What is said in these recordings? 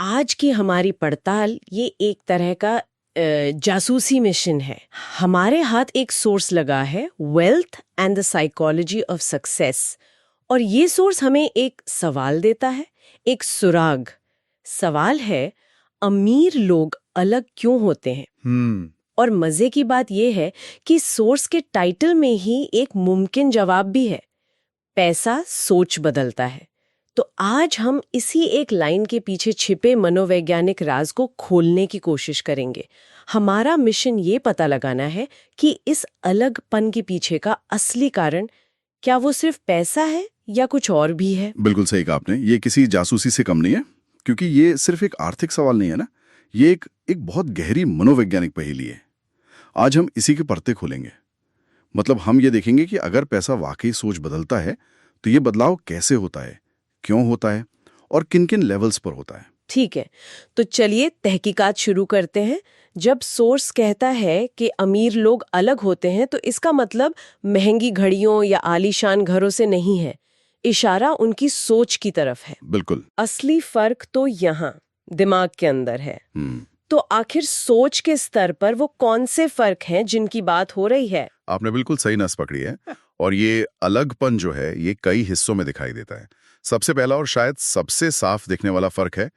आज की हमारी पड़ताल ये एक तरह का जासूसी मिशन है। हमारे हाथ एक सोर्स लगा है, wealth and the psychology of success. और ये सोर्स हमें एक सवाल देता है, एक सुराग। सवाल है, अमीर लोग अलग क्यों होते हैं? और मजे की बात यह है कि सोर्स के टाइटल में ही एक मुमकिन जवाब भी है, पैसा सोच बदलता है। तो आज हम इसी एक लाइन के पीछे छिपे मनोवैज्ञानिक राज को खोलने की कोशिश करेंगे। हमारा मिशन ये पता लगाना है कि इस अलगपन के पीछे का असली कारण क्या वो सिर्फ पैसा है या कुछ और भी है। बिल्कुल सही कहा आपने। ये किसी जासूसी से कम नहीं है, क्योंकि ये सिर्फ एक आर्थिक सवाल नहीं है ना, ये एक बहुत गहरी मनोवैज्ञानिक पहेली है। आज हम इसी के परते खोलेंगे। मतलब हम ये देखेंगे कि अगर पैसा वाकई सोच बदलता है तो ये बदलाव कैसे होता है, क्यों होता है और किन किन लेवल्स पर होता है। ठीक है, तो चलिए तहकीकात शुरू करते हैं। जब सोर्स कहता है कि अमीर लोग अलग होते हैं तो इसका मतलब महंगी घड़ियों या आलीशान घरों से नहीं है, इशारा उनकी सोच की तरफ है। बिल्कुल। असली फर्क तो यहाँ दिमाग के अंदर है। तो आखिर सोच के स्तर पर वो कौन से फर्क हैं जिनकी बात हो रही है? आपने बिल्कुल सही नस पकड़ी है। और ये अलगपन जो है ये कई हिस्सों में दिखाई देता है। सबसे पहला और शायद सबसे साफ दिखने वाला फर्क है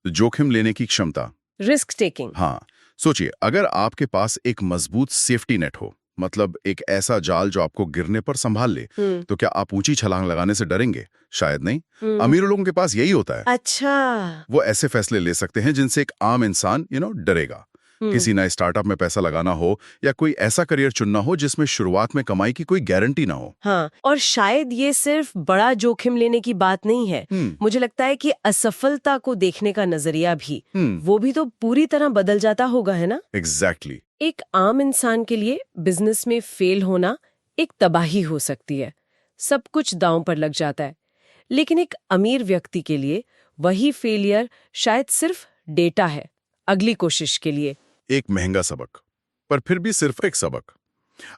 जोखिम लेने की क्षमता, रिस्क टेकिंग। हाँ, सोचिए, अगर आपके पास एक मजबूत सेफ्टी नेट हो, मतलब एक ऐसा जाल जो आपको गिरने पर संभाल ले, तो क्या आप ऊंची छलांग लगाने से डरेंगे? शायद नहीं। अमीर लोगों के पास यही होता है। अच्छा। वो ऐसे फैसले ले सकते हैं जिनसे एक आम इंसान डरेगा। किसी नए स्टार्टअप में पैसा लगाना हो या कोई ऐसा करियर चुनना हो जिसमें शुरुआत में कमाई की कोई गारंटी ना हो। हाँ, और शायद ये सिर्फ बड़ा जोखिम लेने की बात नहीं है। मुझे लगता है कि असफलता को देखने का नजरिया भी वो भी तो पूरी तरह बदल जाता होगा, है ना? एग्जैक्टली। एक आम इंसान के लिए बिजनेस में फेल होना एक तबाही हो सकती है, सब कुछ दांव पर लग जाता है। लेकिन एक अमीर व्यक्ति के लिए वही फेलियर शायद सिर्फ डेटा है अगली कोशिश के लिए। एक महंगा सबक, पर फिर भी सिर्फ एक सबक।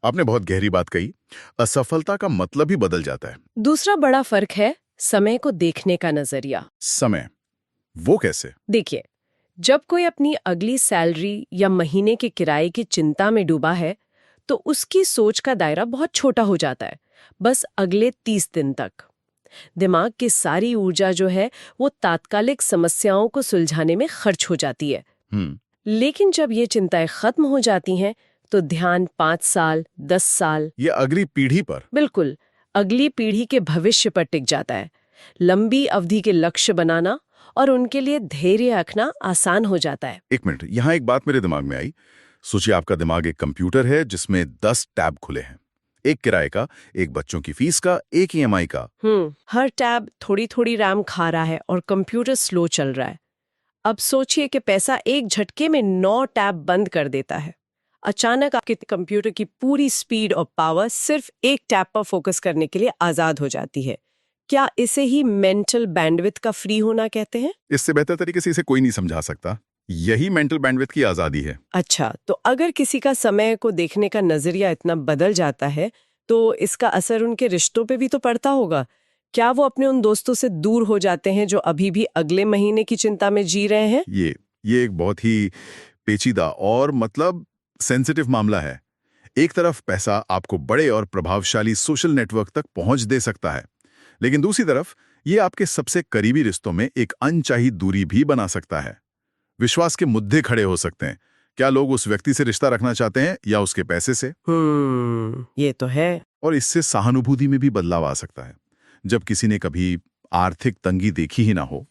आपने बहुत गहरी बात कही। असफलता का मतलब ही बदल जाता है। दूसरा बड़ा फर्क है समय को देखने का नजरिया। समय, वो कैसे? देखिए, जब कोई अपनी अगली सैलरी या महीने के किराए की चिंता में डूबा है तो उसकी सोच का दायरा बहुत छोटा हो जाता है, बस अगले 30 दिन तक। दिमाग की सारी ऊर्जा जो है वो तात्कालिक समस्याओं को सुलझाने में खर्च हो जाती है। लेकिन जब ये चिंताएं खत्म हो जाती हैं तो ध्यान 5 साल, 10 साल ये अगली पीढ़ी पर, बिल्कुल अगली पीढ़ी के भविष्य पर टिक जाता है। लंबी अवधि के लक्ष्य बनाना और उनके लिए धैर्य रखना आसान हो जाता है। एक मिनट, यहाँ एक बात मेरे दिमाग में आई। सोचिए, आपका दिमाग एक कंप्यूटर है जिसमें 10 टैब खुले हैं, एक किराए का, एक बच्चों की फीस का, एक ईएमआई का। हर टैब थोड़ी थोड़ी रैम खा रहा है और कंप्यूटर स्लो चल रहा है। अब सोचिए कि पैसा एक झटके में 9 टैब बंद कर देता है। अचानक आपके कंप्यूटर की पूरी स्पीड और पावर सिर्फ एक टैब पर फोकस करने के लिए आजाद हो जाती है। क्या इसे ही मेंटल बैंडविड्थ का फ्री होना कहते हैं? इससे बेहतर तरीके से इसे कोई नहीं समझा सकता। यही मेंटल बैंडविड्थ की आजादी है। अच्छा, तो अगर किसी का समय को देखने का नजरिया इतना बदल जाता है तो इसका असर उनके रिश्तों पे भी तो पड़ता होगा। क्या वो अपने उन दोस्तों से दूर हो जाते हैं जो अभी भी अगले महीने की चिंता में जी रहे हैं? ये एक बहुत ही पेचीदा और मतलब सेंसिटिव मामला है। एक तरफ पैसा आपको बड़े और प्रभावशाली सोशल नेटवर्क तक पहुंच दे सकता है, लेकिन दूसरी तरफ ये आपके सबसे करीबी रिश्तों में एक अनचाही दूरी भी बना सकता है। विश्वास के मुद्दे खड़े हो सकते हैं। क्या लोग उस व्यक्ति से रिश्ता रखना चाहते हैं या उसके पैसे से? ये तो है। और इससे सहानुभूति में भी बदलाव आ सकता है। जब किसी ने कभी आर्थिक तंगी देखी ही ना हो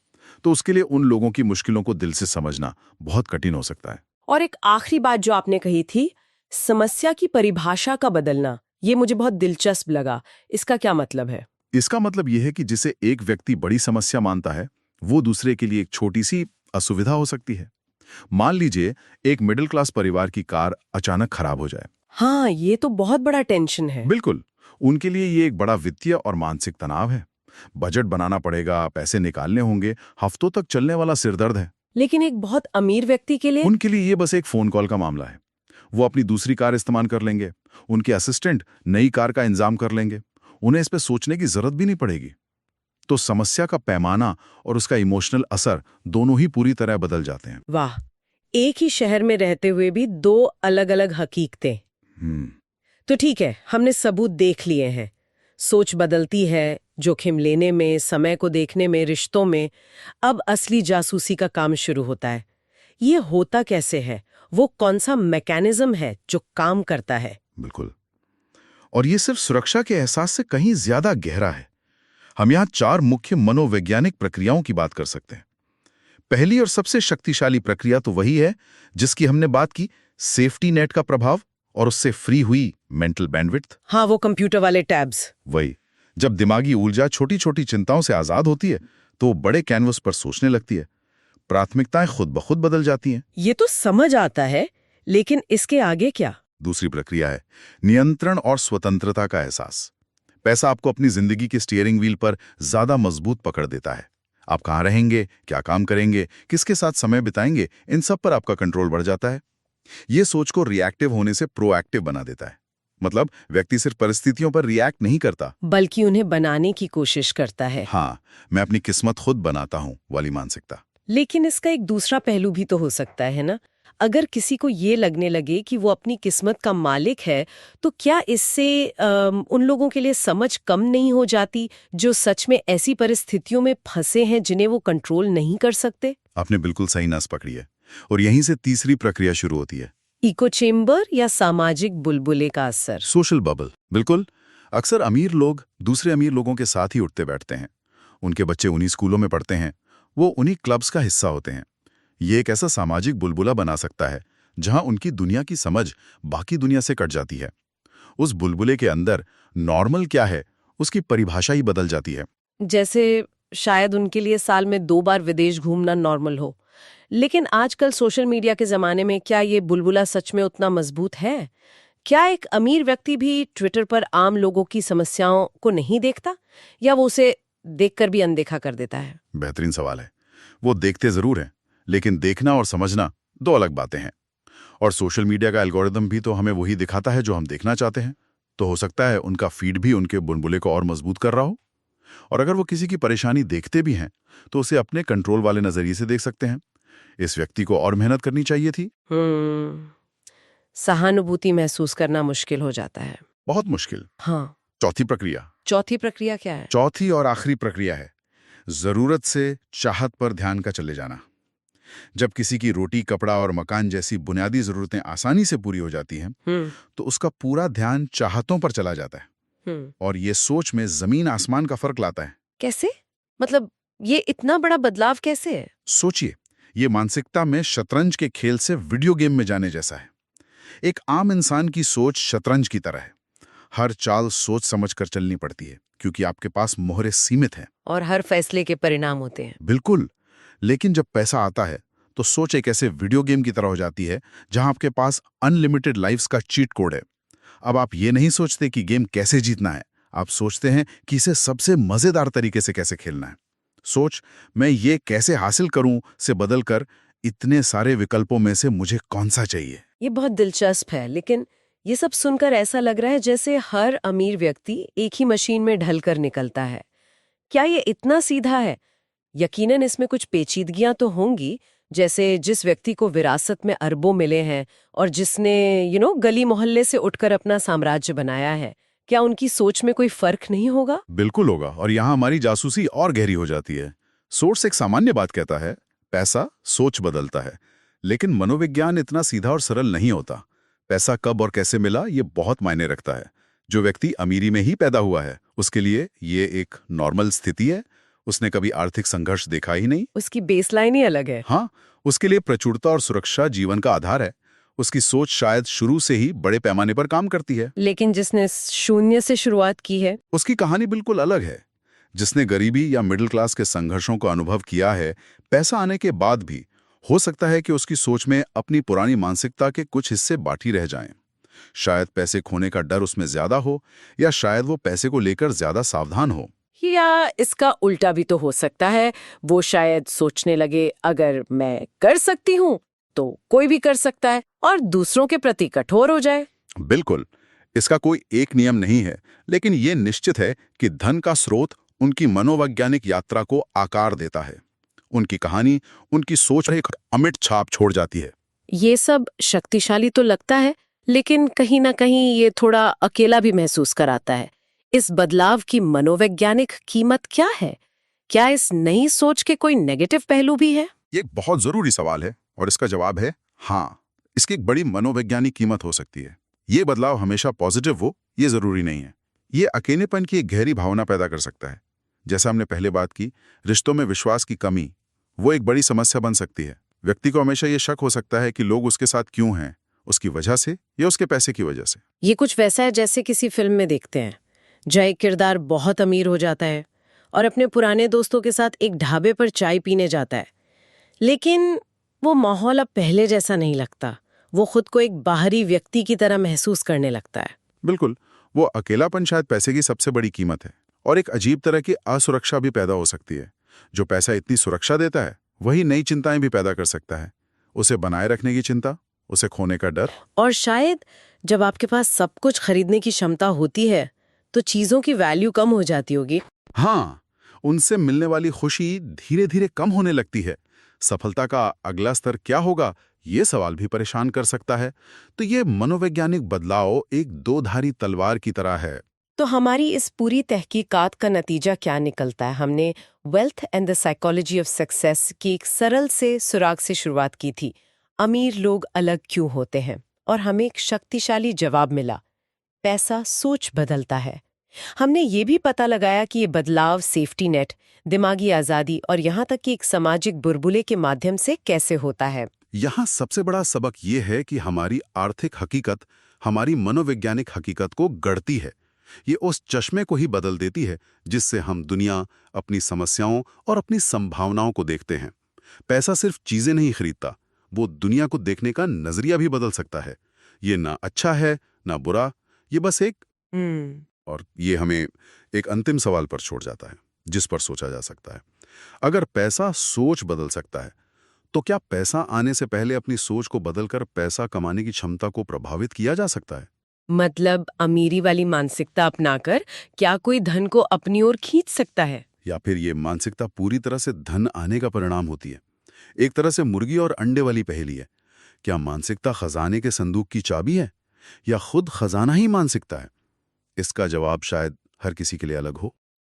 तो उसके लिए उन लोगों की मुश्किलों को दिल से समझना बहुत कठिन हो सकता है। और एक आखिरी बात जो आपने कही थी, समस्या की परिभाषा का बदलना, ये मुझे बहुत दिलचस्प लगा। इसका क्या मतलब है? इसका मतलब यह है कि जिसे एक व्यक्ति बड़ी समस्या मानता है वो दूसरे के लिए एक छोटी सी असुविधा हो सकती है। मान लीजिए एक मिडिल क्लास परिवार की कार अचानक खराब हो जाए। हाँ, ये तो बहुत बड़ा टेंशन है। बिल्कुल, उनके लिए ये एक बड़ा वित्तीय और मानसिक तनाव है। बजट बनाना पड़ेगा, पैसे निकालने होंगे, हफ्तों तक चलने वाला सिरदर्द है। लेकिन एक बहुत अमीर व्यक्ति के लिए? उनके लिए ये बस एक फोन कॉल का मामला है। वो अपनी दूसरी कार इस्तेमाल कर लेंगे, उनके असिस्टेंट नई कार का इंतजाम कर लेंगे, उन्हें इस पे सोचने की जरूरत भी नहीं पड़ेगी। तो समस्या का पैमाना और उसका इमोशनल असर दोनों ही पूरी तरह बदल जाते हैं। वाह, एक ही शहर में रहते हुए भी दो अलग-अलग हकीकतें। हम्म। तो ठीक है, हमने सबूत देख लिए हैं। सोच बदलती है, जोखिम लेने में, समय को देखने में, रिश्तों में। अब असली जासूसी का काम शुरू होता है। ये होता कैसे है? वो कौन सा मैकेनिज्म है जो काम करता है? बिल्कुल। और ये सिर्फ सुरक्षा के एहसास से कहीं ज्यादा गहरा है। हम यहाँ 4 मुख्य मनोवैज्ञानिक प्रक्रियाओं की बात कर सकते हैं। पहली और सबसे शक्तिशाली प्रक्रिया तो वही है जिसकी हमने बात की, सेफ्टी नेट का प्रभाव और उससे फ्री हुई मेंटल बैंडविड्थ। हाँ, वो कंप्यूटर वाले टैब्स। वही, जब दिमागी ऊर्जा छोटी छोटी चिंताओं से आजाद होती है तो वो बड़े कैनवस पर सोचने लगती है। प्राथमिकताएं खुद ब खुद बदल जाती हैं। ये तो समझ आता है, लेकिन इसके आगे क्या? दूसरी प्रक्रिया है नियंत्रण और स्वतंत्रता का एहसास। पैसा आपको अपनी जिंदगी की स्टीयरिंग व्हील पर ज्यादा मजबूत पकड़ देता है। आप कहाँ रहेंगे, क्या काम करेंगे, किसके साथ समय बिताएंगे, इन सब पर आपका कंट्रोल बढ़ जाता है। ये सोच को रिएक्टिव होने से प्रोएक्टिव बना देता है। मतलब व्यक्ति सिर्फ परिस्थितियों पर रिएक्ट नहीं करता, बल्कि उन्हें बनाने की कोशिश करता है। हाँ, मैं अपनी किस्मत खुद बनाता हूं वाली मानसिकता। लेकिन इसका एक दूसरा पहलू भी तो हो सकता है ना? अगर किसी को ये लगने लगे कि वो अपनी किस्मत का मालिक है, तो क्या इससे उन लोगों के लिए समझ कम नहीं हो जाती जो सच में ऐसी परिस्थितियों में फंसे हैं जिन्हें वो कंट्रोल नहीं कर सकते? आपने बिल्कुल सही नस पकड़ी है। और यहीं से तीसरी प्रक्रिया शुरू होती है, इको चेम्बर या सामाजिक बुलबुले का असर। Social bubble. बिल्कुल। अक्सर अमीर लोग दूसरे अमीर लोगों के साथ ही उठते बैठते हैं। उनके बच्चे उन्हीं स्कूलों में पढ़ते हैं, वो उन्हीं क्लब्स का हिस्सा होते हैं। ये एक ऐसा सामाजिक बुलबुला बना सकता है जहां उनकी दुनिया की समझ बाकी दुनिया से कट जाती है। उस बुलबुले के अंदर नॉर्मल क्या है, उसकी परिभाषा ही बदल जाती है। जैसे शायद उनके लिए साल में 2 बार विदेश घूमना नॉर्मल हो। लेकिन आजकल सोशल मीडिया के जमाने में क्या ये बुलबुला सच में उतना मजबूत है? क्या एक अमीर व्यक्ति भी ट्विटर पर आम लोगों की समस्याओं को नहीं देखता, या वो उसे देखकर भी अनदेखा कर देता है? बेहतरीन सवाल है। वो देखते जरूर हैं, लेकिन देखना और समझना 2 अलग बातें हैं। और सोशल मीडिया का एल्गोरिदम भी तो हमें वही दिखाता है जो हम देखना चाहते हैं। तो हो सकता है उनका फीड भी उनके बुलबुले को और मजबूत कर रहा हो। और अगर वो किसी की परेशानी देखते भी हैं तो उसे अपने कंट्रोल वाले नजरिए से देख सकते हैं। इस व्यक्ति को और मेहनत करनी चाहिए थी। सहानुभूति महसूस करना मुश्किल हो जाता है। बहुत मुश्किल। हाँ। चौथी प्रक्रिया। चौथी प्रक्रिया क्या है? चौथी और आखिरी प्रक्रिया है जरूरत से चाहत पर ध्यान का चले जाना। जब किसी की रोटी, कपड़ा और मकान जैसी बुनियादी जरूरतें आसानी से पूरी हो जाती हैं, तो उसका पूरा ध्यान चाहतों पर चला जाता है। और ये सोच में जमीन आसमान का फर्क लाता है। कैसे? मतलब ये इतना बड़ा बदलाव कैसे है? सोचिए, ये मानसिकता में शतरंज के खेल से वीडियो गेम में जाने जैसा है। एक आम इंसान की सोच शतरंज की तरह है। हर चाल सोच समझकर चलनी पड़ती है क्योंकि आपके पास मोहरे सीमित हैं। और हर फैसले के परिणाम होते हैं। बिल्कुल। लेकिन जब पैसा आता है तो सोच एक ऐसे वीडियो गेम की तरह हो जाती है जहां आपके पास अनलिमिटेड लाइफ्स का चीट कोड है। अब आप ये नहीं सोचते कि गेम कैसे जीतना है, आप सोचते हैं कि इसे सबसे मजेदार तरीके से कैसे खेलना है। सोच मैं ये कैसे हासिल करूं से बदलकर इतने सारे विकल्पों में से मुझे कौन सा चाहिए। ये बहुत दिलचस्प है, लेकिन ये सब सुनकर ऐसा लग रहा है जैसे हर अमीर व्यक्ति एक ही मशीन में ढलकर निकलता है। क्या ये इतना सीधा है? यकीनन इसमें कुछ पेचीदगियां तो होंगी, जैसे जिस व्यक्ति को विरासत में अरबों मिले हैं और जिसने गली मोहल्ले से उठकर अपना साम्राज्य बनाया है, क्या उनकी सोच में कोई फर्क नहीं होगा? बिल्कुल होगा। और यहां हमारी जासूसी और गहरी हो जाती है। सोर्स एक सामान्य बात कहता है, पैसा सोच बदलता है। लेकिन मनोविज्ञान इतना सीधा और सरल नहीं होता। पैसा कब और कैसे मिला ये बहुत मायने रखता है। जो व्यक्ति अमीरी में ही पैदा हुआ है उसके लिए ये एक नॉर्मल स्थिति है। उसने कभी आर्थिक संघर्ष देखा ही नहीं। उसकी बेसलाइन ही अलग है। हाँ, उसके लिए प्रचुरता और सुरक्षा जीवन का आधार है। उसकी सोच शायद शुरू से ही बड़े पैमाने पर काम करती है। लेकिन जिसने शून्य से शुरुआत की है, उसकी कहानी बिल्कुल अलग है। जिसने गरीबी या मिडिल क्लास के संघर्षों को अनुभव किया है, पैसा आने के बाद भी हो सकता है कि उसकी सोच में अपनी पुरानी मानसिकता के कुछ हिस्से बाकी रह जाएं। शायद पैसे खोने का डर उसमें ज्यादा हो, या शायद वो पैसे को लेकर ज्यादा सावधान हो। या इसका उल्टा भी तो हो सकता है। वो शायद सोचने लगे, अगर मैं कर सकती हूँ तो कोई भी कर सकता है, और दूसरों के प्रति कठोर हो जाए। बिल्कुल। इसका कोई एक नियम नहीं है, लेकिन ये निश्चित है कि धन का स्रोत उनकी मनोवैज्ञानिक यात्रा को आकार देता है। उनकी कहानी, उनकी सोच एक अमिट छाप छोड़ जाती है। ये सब शक्तिशाली तो लगता है, लेकिन कहीं ना कहीं ये थोड़ा अकेला भी महसूस कराता है। इस बदलाव की मनोवैज्ञानिक कीमत क्या है? क्या इस नई सोच के कोई नेगेटिव पहलू भी है? ये एक बहुत जरूरी सवाल है और इसका जवाब है हाँ। इसकी एक बड़ी मनोवैज्ञानिक कीमत हो सकती है। ये बदलाव हमेशा पॉजिटिव हो, ये जरूरी नहीं है। ये अकेलेपन की एक गहरी भावना पैदा कर सकता है। जैसा हमने पहले बात की, रिश्तों में विश्वास की कमी वो एक बड़ी समस्या बन सकती है। व्यक्ति को हमेशा ये शक हो सकता है कि लोग उसके साथ क्यों हैं, उसकी वजह से या उसके पैसे की वजह से। ये कुछ वैसा है जैसे किसी फिल्म में देखते हैं, जय किरदार बहुत अमीर हो जाता है और अपने पुराने दोस्तों के साथ एक ढाबे पर चाय पीने जाता है, लेकिन वो माहौल अब पहले जैसा नहीं लगता। वो खुद को एक बाहरी व्यक्ति की तरह महसूस करने लगता है। बिल्कुल, वो अकेलापन शायद पैसे की सबसे बड़ी कीमत है और एक अजीब तरह की असुरक्षा भी पैदा हो सकती है। जो पैसा इतनी सुरक्षा देता है, वही नई चिंताएं भी पैदा कर सकता है। उसे बनाए रखने की चिंता, उसे खोने का डर। और शायद जब आपके पास सब कुछ खरीदने की क्षमता होती है, तो चीजों की वैल्यू कम हो जाती होगी। हाँ, उनसे मिलने वाली खुशी धीरे धीरे कम होने लगती है। सफलता का अगला स्तर क्या होगा, ये सवाल भी परेशान कर सकता है। तो ये मनोवैज्ञानिक बदलाव एक दो-धारी तलवार की तरह है। तो हमारी इस पूरी तहकीकात का नतीजा क्या निकलता है? हमने wealth and the psychology of success की एक सरल से सुराग से शुरुआत की थी। अमीर लोग अलग क्यों होते हैं? और हमें एक शक्तिशाली जवाब मिला, पैसा सोच बदलता है। हमने ये भी पता लगाया कि ये बदलाव सेफ्टी नेट, दिमागी आज़ादी और यहाँ तक कि एक सामाजिक बुलबुले के माध्यम से कैसे होता है। यहाँ सबसे बड़ा सबक ये है कि हमारी आर्थिक हकीकत हमारी मनोवैज्ञानिक हकीकत को गढ़ती है। ये उस चश्मे को ही बदल देती है जिससे हम दुनिया, अपनी समस्याओं और अपनी संभावनाओं को देखते हैं। पैसा सिर्फ चीजें नहीं खरीदता, वो दुनिया को देखने का नजरिया भी बदल सकता है। ये ना अच्छा है ना बुरा, ये बस एक और ये हमें एक अंतिम सवाल पर छोड़ जाता है जिस पर सोचा जा सकता है। अगर पैसा सोच बदल सकता है, तो क्या पैसा आने से पहले अपनी सोच को बदलकर पैसा कमाने की क्षमता को प्रभावित किया जा सकता है? मतलब अमीरी वाली मानसिकता अपनाकर क्या कोई धन को अपनी ओर खींच सकता है? या फिर ये मानसिकता पूरी तरह से धन आने का परिणाम होती है? एक तरह से मुर्गी और अंडे वाली पहेली है। क्या मानसिकता खजाने के संदूक की चाबी है या खुद खजाना ही मानसिकता है? इसका जवाब शायद हर किसी के लिए अलग हो।